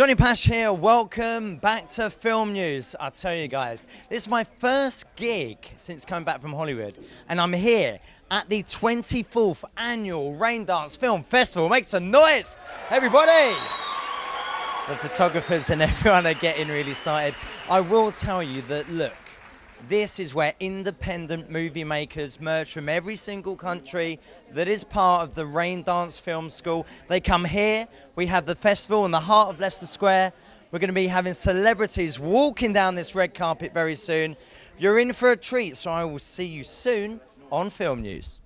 Johny Pach here, welcome back to Film News. I'll tell you guys, this is my first gig since coming back from Hollywood, and I'm here at the 24th annual Raindance Film Festival. Make some noise, everybody! The photographers and everyone are getting really started. I will tell you that, look, this is where independent movie makers merge from every single country that is part of the Raindance Film School. They come here. We have the festival in the heart of Leicester Square. We're going to be having celebrities walking down this red carpet very soon. You're in for a treat, so I will see you soon on Film News.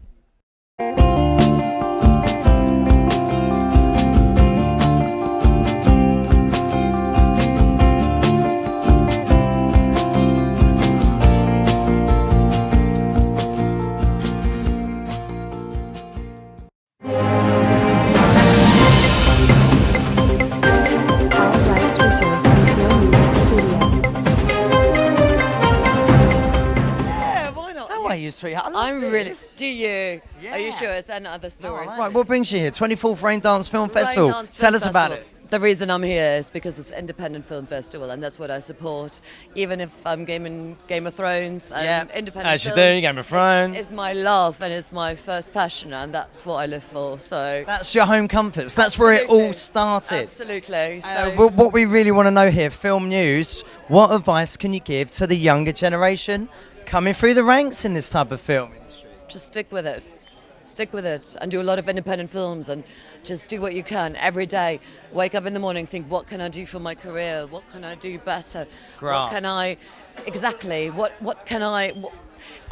Sweetheart. I'm really. Do you? Yeah. Are you sure it's another story? Right, what brings you here? 24th Raindance Film Festival. Tell us about it. The reason I'm here is because it's an independent film festival, and that's what I support. Even if I'm Game of Thrones, and independent as film you do, Game of Thrones. It's my love and it's my first passion, and that's what I live for. So that's your home comforts. That's where it all started. Absolutely. What we really want to know here, Film News. What advice can you give to the younger generation coming through the ranks in this type of film industry? Just stick with it. Stick with it and do a lot of independent films and just do what you can every day. Wake up in the morning, think, what can I do for my career? What can I do better? Graph. What can I, exactly, what can I,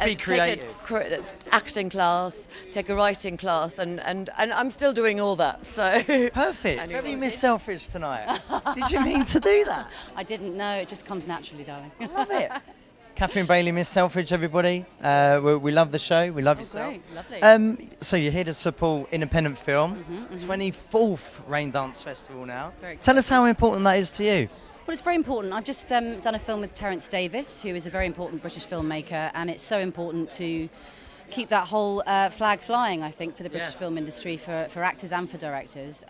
be creative. Take an acting class, take a writing class, and I'm still doing all that, so. Perfect. Anyway. Very Miss Selfridge tonight. Did you mean to do that? I didn't know, it just comes naturally, darling. I love it. Catherine Bailey, Miss Selfridge, everybody. We love the show. We love yourself. Great, lovely. So you're here to support independent film. 24th Raindance Festival now. Tell us how important that is to you. Well, it's very important. I've just done a film with Terence Davis, who is a very important British filmmaker, and it's so important to keep that whole flag flying, I think, for the British film industry, for actors and for directors.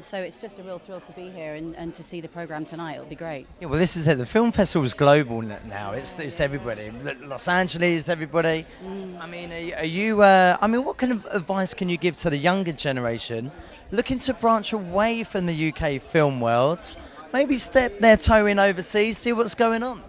So it's just a real thrill to be here and to see the programme tonight. It'll be great. Yeah, well, this is it. The film festival is global now. It's everybody. Los Angeles, everybody. I mean, are you? I mean, what kind of advice can you give to the younger generation looking to branch away from the UK film world? Maybe step their toe in overseas, see what's going on.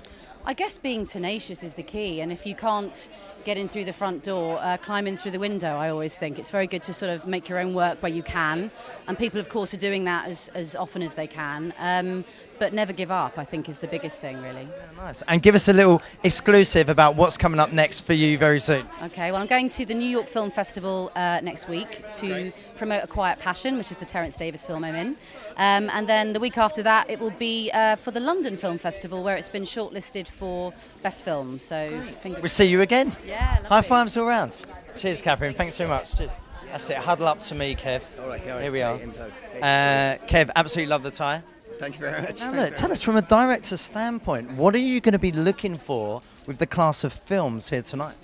I guess being tenacious is the key, and if you can't get in through the front door, climb in through the window. I always think it's very good to sort of make your own work where you can, and people of course are doing that as often as they can, but never give up, I think, is the biggest thing, really. Yeah, nice. And give us a little exclusive about what's coming up next for you very soon. Okay, well, I'm going to the New York Film Festival next week to promote A Quiet Passion, which is the Terence Davis film I'm in. And then the week after that, it will be for the London Film Festival, where it's been shortlisted for Best Film. So fingers We'll see you again. Yeah, lovely. High fives all round. Cheers, Catherine. Thanks so much. Cheers. That's it. Huddle up to me, Kev. All right. Here we are. Kev, absolutely love the tie. Thank you very much. Now look, tell us from a director's standpoint, what are you going to be looking for with the class of films here tonight?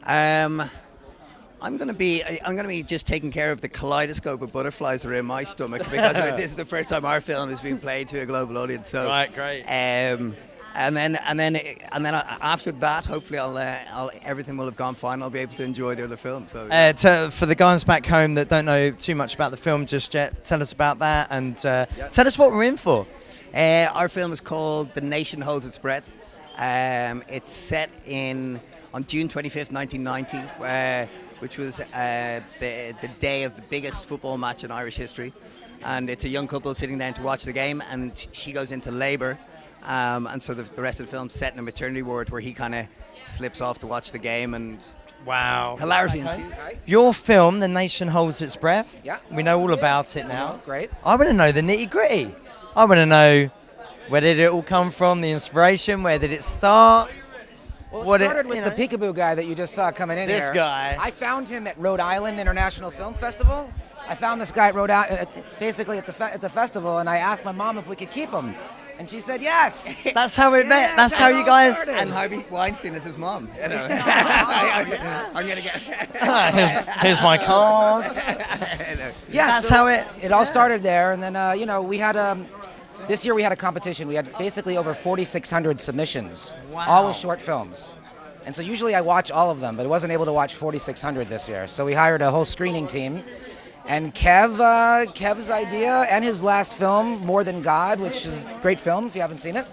I'm going to be just taking care of the kaleidoscope of butterflies that are in my stomach, because this is the first time our film is being played to a global audience. So right, great. And then after that, hopefully everything will have gone fine. I'll be able to enjoy the other films. So for the guys back home that don't know too much about the film just yet, tell us about that and tell us what we're in for. Our film is called The Nation Holds Its Breath. It's set on June 25th, 1990, which was the day of the biggest football match in Irish history. And it's a young couple sitting down to watch the game, and she goes into labour. And so the rest of the film's set in a maternity ward where he kind of slips off to watch the game, and wow, hilarity okay. ensues. Your film, The Nation Holds Its Breath. Yeah. We know all about it now. Great. I want to know the nitty gritty. I want to know, where did it all come from, the inspiration, where did it start? Well, it started with the peekaboo guy that you just saw coming in here. This guy. I found him at Rhode Island International Film Festival. I found this guy at basically at the festival, and I asked my mom if we could keep him. And she said yes. That's how it met. That's how you guys. And Harvey Weinstein is his mom. You know. I'm gonna get. Here's my card. Yeah, that's so how it all started there, and then we had This year we had a competition. We had basically over 4,600 submissions, Wow. all with short films. And so usually I watch all of them, but I wasn't able to watch 4,600 this year. So we hired a whole screening team. And Kev's idea and his last film, More Than God, which is a great film if you haven't seen it,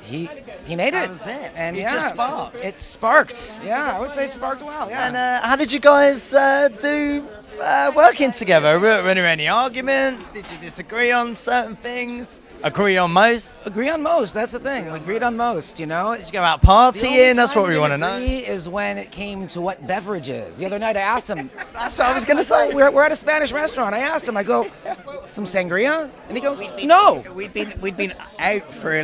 he made it. That was it. And It yeah, just sparked. It sparked. Yeah, I would say it sparked well. Yeah. And how did you guys do working together? Were there any arguments? Did you disagree on certain things? Agree on most? Agree on most. That's the thing. We agreed on most. You know. Did you go out The only partying? That's time what we want to know. agree is when it came to what beverages. The other night I asked him. That's what I was going to say. We're at a Spanish restaurant. I asked him. I go, some sangria, and he goes, no. We'd been out for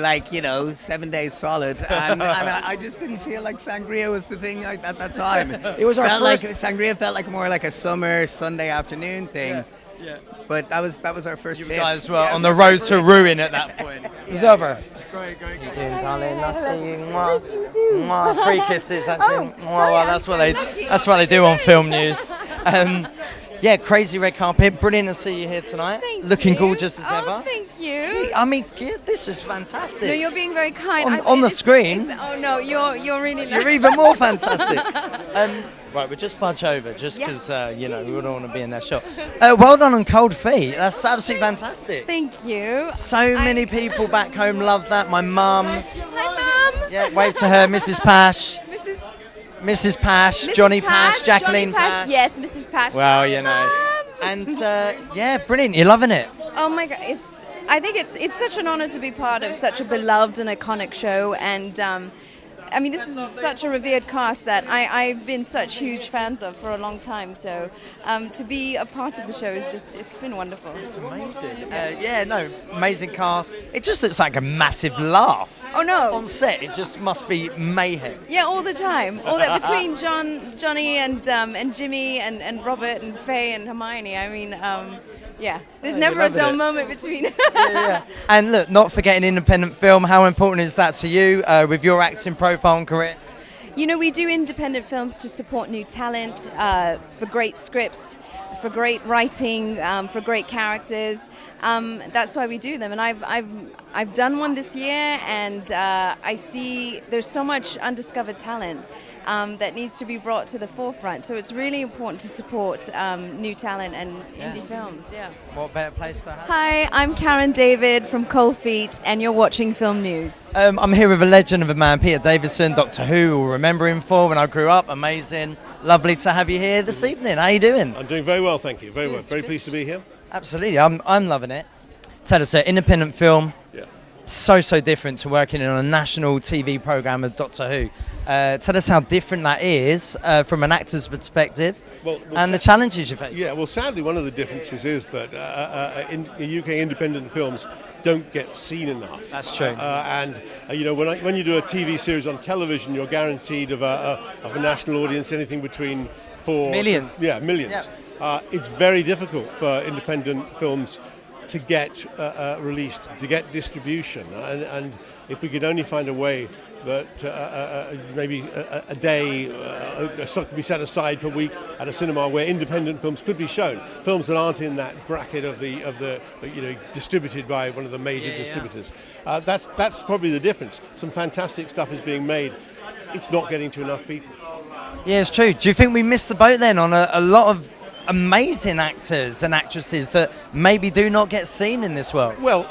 7 days solid, and I just didn't feel like sangria was the thing at that time. It was our first. Sangria felt like more like a summer Sunday afternoon thing. Yeah. But that was our first You tip. guys were on the road to ruin at that point. It was over. Great. How you doing, darling? Nice to see you. Mwah. 3 kisses, actually. Well, that's what they do on Film News. Yeah, crazy red carpet. Brilliant to see you here tonight. Looking gorgeous as ever. Thank you. I mean, this is fantastic. No, you're being very kind. On the screen. Oh no, you're really. You're even more fantastic. Right, we'll just punch over, just because we don't want to be in that shot. Well done on Cold Feet. That's absolutely fantastic. Thank you. So many people back home love that. My mum. Hi, Mum. Yeah, wave to her, Mrs. Pash. Mrs. Mrs. Pash, Mrs. Johny Pach, Jacqueline Johnny Pash. Yes, Mrs. Pash. Well, you know. And yeah, brilliant. You're loving it. Oh my God, I think it's such an honor to be part of such a beloved and iconic show, and I mean, this is such a revered cast that I've been such huge fans of for a long time. So to be a part of the show is it's been wonderful. It's amazing. Amazing cast. It just looks like a massive laugh. Oh no! On set, it just must be mayhem. Yeah, all the time. All that between Johnny and Jimmy and Robert and Faye and Hermione. I mean, there's never a dull moment between. Yeah. And look, not forgetting independent film. How important is that to you with your acting profile and career? You know, we do independent films to support new talent, for great scripts, for great writing, for great characters. That's why we do them. And I've done one this year, and I see there's so much undiscovered talent that needs to be brought to the forefront. So it's really important to support new talent and indie films. Yeah. What better place to have? Hi, I'm Karen David from Cold Feet, and you're watching Film News. I'm here with a legend of a man, Peter Davison, Doctor Who. Will remember him for when I grew up. Amazing. Lovely to have you here this evening. How are you doing? I'm doing very well, thank you. Very well. Very pleased to be here. Absolutely. I'm loving it. Tell us, independent film. Yeah. So different to working on a national TV program of Doctor Who. Tell us how different that is from an actor's perspective, and the challenges you face. Yeah, well, sadly, one of the differences is that in UK independent films don't get seen enough. That's true. When you do a TV series on television, you're guaranteed of a national audience anything between 4 millions. Millions. Yeah. It's very difficult for independent films to get released, to get distribution, and if we could only find a way that maybe a day could be set aside per week at a cinema where independent films could be shown, films that aren't in that bracket of the distributed by one of the major distributors. That's probably the difference. Some fantastic stuff is being made. It's not getting to enough people. Yeah, it's true. Do you think we missed the boat then on a lot of amazing actors and actresses that maybe do not get seen in this world? Well,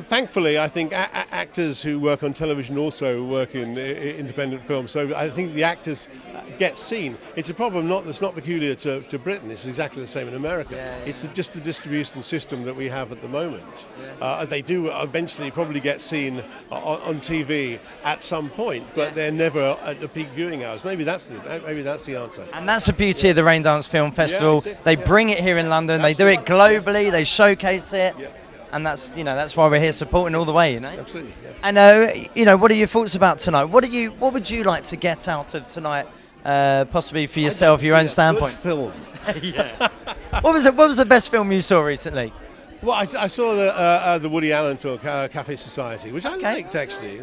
thankfully, I think actors who work on television also work in independent films. So I think the actors get seen. It's a problem that's not peculiar to Britain. It's exactly the same in America. It's just the distribution system that we have at the moment. They do eventually probably get seen on TV at some point, but they're never at the peak viewing hours. Maybe that's the answer. And that's the beauty of the Raindance Film Festival. They bring it here in London. Absolutely. They do it globally. They showcase it, and that's why we're here supporting all the way. Absolutely. Yeah. And what are your thoughts about tonight? What would you like to get out of tonight? Possibly for yourself, your own standpoint. Film. What was the best film you saw recently? Well, I saw the Woody Allen film, Cafe Society, which I liked actually.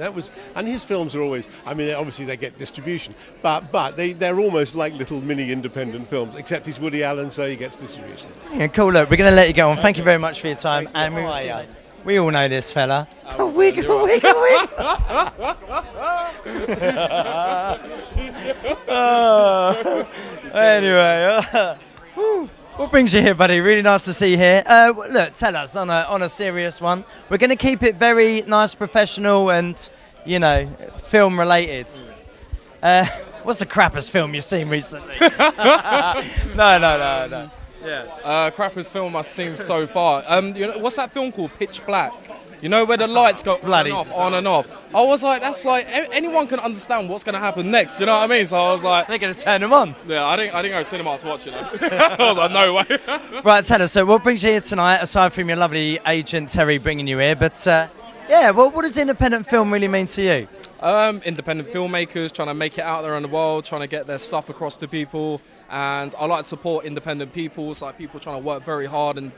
And his films are always, obviously they get distribution, but they're almost like little mini independent films, except he's Woody Allen, so he gets distribution. Yeah, cool. Look, we're going to let you go on. Thank you very much for your time. Thanks. And we will see you Bye. later. We all know this fella. Wiggle, wiggle, wiggle. Anyway, what brings you here, buddy? Really nice to see you here. Look, tell us on a serious one. We're going to keep it very nice, professional, and film related. What's the crappiest film you've seen recently? No. Yeah. Crappiest film I've seen so far. What's that film called? Pitch Black. You know, where the lights go on and off. I was like, that's like, anyone can understand what's going to happen next, you know what I mean? So I was like... They're going to turn them on. Yeah, I didn't go to cinema to watch it. I was like, no way. Right, tell us, so what brings you here tonight, aside from your lovely agent Terry bringing you here, but what does independent film really mean to you? Independent filmmakers trying to make it out there in the world, trying to get their stuff across to people, and I like to support independent people, it's like people trying to work very hard and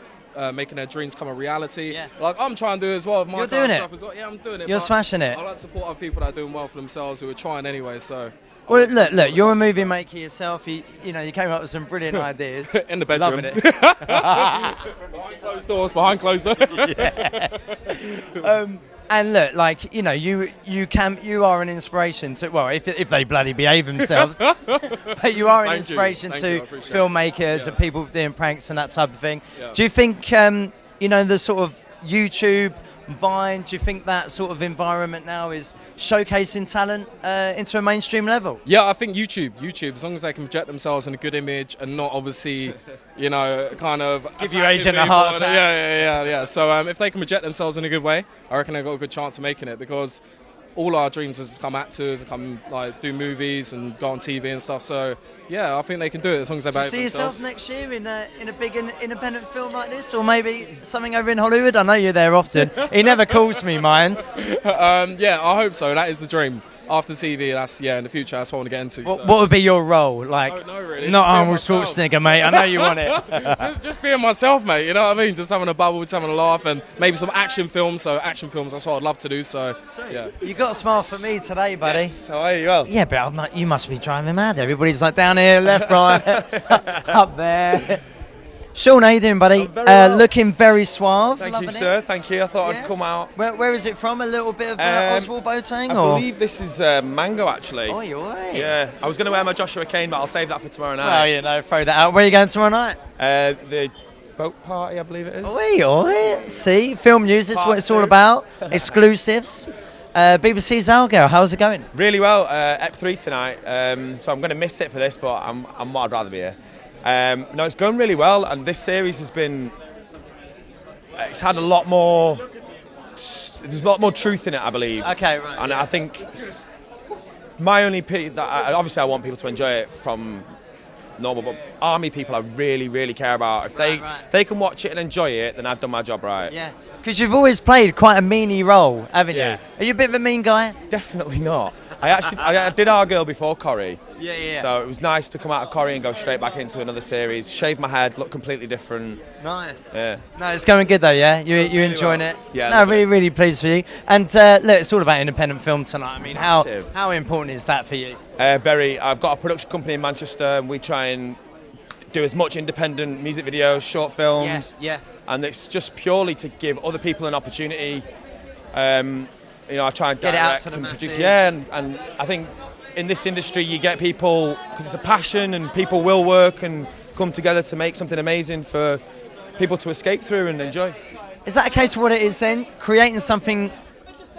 making their dreams come a reality. Yeah. Like I'm trying to do as well with my You're doing it. stuff as well. Yeah, I'm doing it. You're smashing it. I like to support other people that are doing well for themselves who are trying anyway. So. Well, look, you're a movie maker yourself. You came up with some brilliant ideas. In the bedroom. Loving it. Behind closed doors. Behind closed doors. Yeah. And look, like you are an inspiration to. Well, if they bloody behave themselves, but you are an inspiration to filmmakers and people doing pranks and that type of thing. Yeah. Do you think the sort of YouTube, Vine? Do you think that sort of environment now is showcasing talent into a mainstream level? Yeah, I think YouTube, as long as they can project themselves in a good image and not obviously, kind of give you Asian a heart attack. Yeah. So if they can project themselves in a good way, I reckon they've got a good chance of making it, because all our dreams is to become actors, come like do movies and go on TV and stuff. So yeah, I think they can do it as long as they behave themselves. See yourself next year in a big independent film like this, or maybe something over in Hollywood? I know you're there often. He never calls me, mind. Yeah, I hope so. That is the dream. After TV, in the future, that's what I want to get into. What would be your role? Like, I don't know, really. Not Arnold Schwarzenegger, mate. I know you want it. just being myself, mate. You know what I mean? Just having a bubble, just having a laugh, and maybe some action films. So action films, that's what I'd love to do. So yeah. You got a smile for me today, buddy. Yes. How are you? Well. Yeah, but you must be driving me mad. Everybody's like down here, left, right, up there. Sean, how you doing, buddy? Looking very suave. Thank you, sir. Thank you. I thought I'd come out. Where is it from? A little bit of Oswald Boateng? I believe this is Mango, actually. Oh, you're right. Yeah. I was going to wear my Joshua Kane, but I'll save that for tomorrow night. Well, throw that out. Where are you going tomorrow night? The boat party, I believe it is. Oi. See, film news, this is what it's all about. Exclusives. BBC's Algo, how's it going? Really well. Ep 3 tonight, so I'm going to miss it for this, but I'd rather be here. No, it's going really well, and this series has been. It's had a lot more. There's a lot more truth in it, I believe. Okay, right. And I think my only obviously I want people to enjoy it from normal, but army people I really, really care about. If they can watch it and enjoy it, then I've done my job right. Yeah. Because you've always played quite a meany role, haven't you? Yeah. Are you a bit of a mean guy? Definitely not. I did Our Girl before Corrie. Yeah. So it was nice to come out of Corrie and go straight back into another series. Shave my head, look completely different. Nice. Yeah. No, it's going good though, yeah? You enjoying it? Yeah. No, really, really pleased for you. And look, it's all about independent film tonight. I mean, how important is that for you? Very. I've got a production company in Manchester, and we try and do as much independent music videos, short films. Yeah. And it's just purely to give other people an opportunity. I try and get it out to direct the and masses. produce. Yeah, and I think in this industry you get people, because it's a passion, and people will work and come together to make something amazing for people to escape through and enjoy. Is that a case of what it is then? Creating something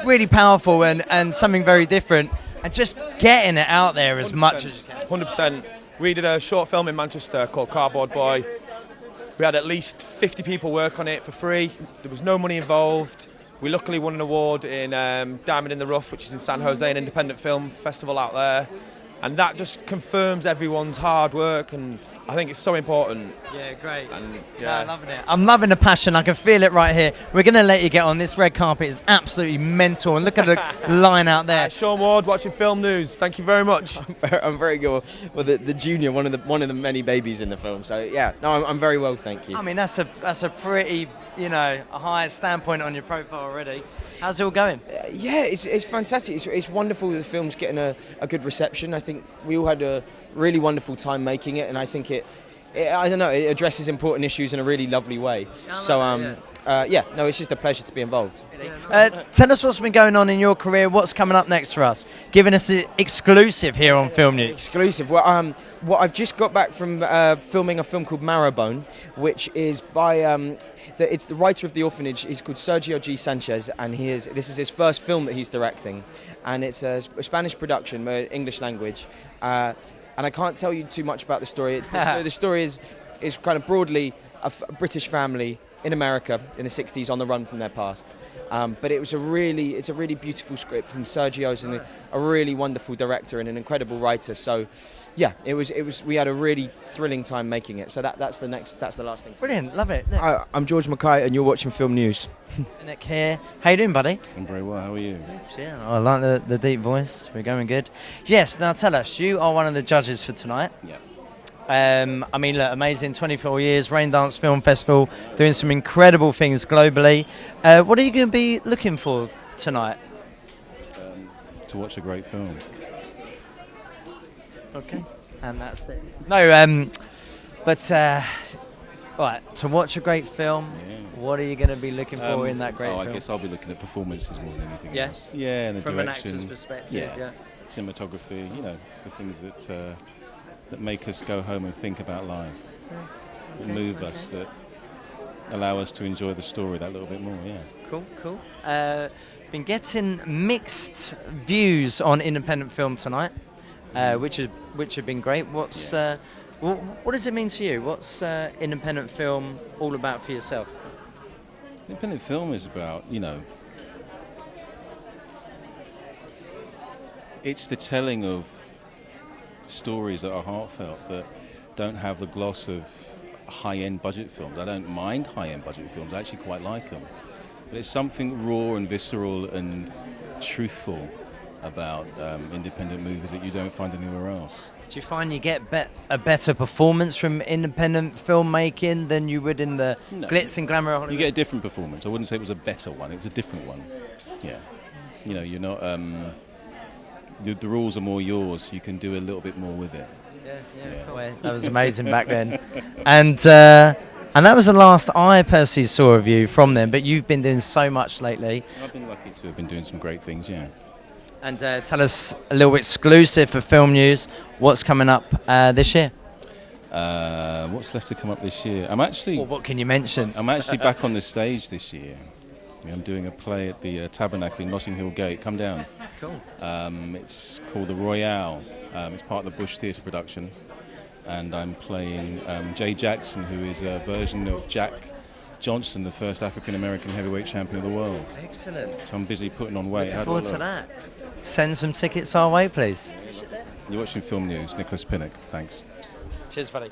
really powerful and something very different, and just getting it out there as 100%. much as you can. 100%. We did a short film in Manchester called Cardboard Boy. We had at least 50 people work on it for free. There was no money involved. We luckily won an award in Diamond in the Rough, which is in San Jose, an independent film festival out there. And that just confirms everyone's hard work, and I think it's so important. Yeah, great. And, No, I'm loving it. I'm loving the passion. I can feel it right here. We're going to let you get on. This red carpet is absolutely mental. And look at the line out there. Sean Ward, watching Film News. Thank you very much. I'm very good. Well, the junior, one of the many babies in the film. So yeah, no, I'm very well, thank you. I mean, that's a pretty, a high standpoint on your profile already. How's it all going? Yeah, it's fantastic. It's wonderful the film's getting a good reception. I think we all had a really wonderful time making it, and I think it addresses important issues in a really lovely way. it's just a pleasure to be involved. Tell us what's been going on in your career. What's coming up next for us? Giving us an exclusive here on Film News. Exclusive. Well, I've just got back from filming a film called Marrowbone, which is by it's the writer of The Orphanage. He's called Sergio G. Sanchez, and this is his first film that he's directing, and it's a Spanish production, English language, and I can't tell you too much about the story. The story is kind of broadly a British family in America in the 60s on the run from their past, but it's a really beautiful script, and Sergio's a really wonderful director and an incredible writer. So yeah, it was we had a really thrilling time making it. So that's the last thing. Brilliant, love it. I'm George Mackay, and you're watching Film News. Nick here. How you doing, buddy? I'm very well. How are you? Yeah, I like the deep voice. We're going good. Yes. Now tell us, you are one of the judges for tonight. Yeah. I mean, look, amazing, 24 years, Raindance Film Festival, doing some incredible things globally. What are you going to be looking for tonight? To watch a great film. Okay, and that's it. No, but right, to watch a great film, what are you going to be looking for in that great film? I guess I'll be looking at performances more than anything Yeah? else. Yeah, and the From direction. an actor's perspective, yeah. Cinematography, the things that make us go home and think about life, that move us, that allow us to enjoy the story that little bit more. Yeah. Cool. Been getting mixed views on independent film tonight, which have been great. What does it mean to you? What's independent film all about for yourself? Independent film is about, it's the telling of stories that are heartfelt, that don't have the gloss of high-end budget films. I don't mind high-end budget films, I actually quite like them. But it's something raw and visceral and truthful about independent movies that you don't find anywhere else. Do you find you get a better performance from independent filmmaking than you would in the glitz and glamour of Hollywood? You get a different performance. I wouldn't say it was a better one, it was a different one. Yeah. You're not... The rules are more yours. You can do a little bit more with it. Yeah. Cool. That was amazing back then, and that was the last I personally saw of you from them. But you've been doing so much lately. I've been lucky to have been doing some great things. Yeah. And tell us a little exclusive for Film News. What's coming up this year? What's left to come up this year? What can you mention? I'm actually back on the stage this year. I'm doing a play at the Tabernacle in Notting Hill Gate. Come down. Cool. It's called The Royale. It's part of the Bush Theatre Productions. And I'm playing Jay Jackson, who is a version of Jack Johnson, the first African-American heavyweight champion of the world. Excellent. So I'm busy putting on weight. Looking forward to that. Send some tickets our way, please. You're watching Film News. Nicholas Pinnock. Thanks. Cheers, buddy.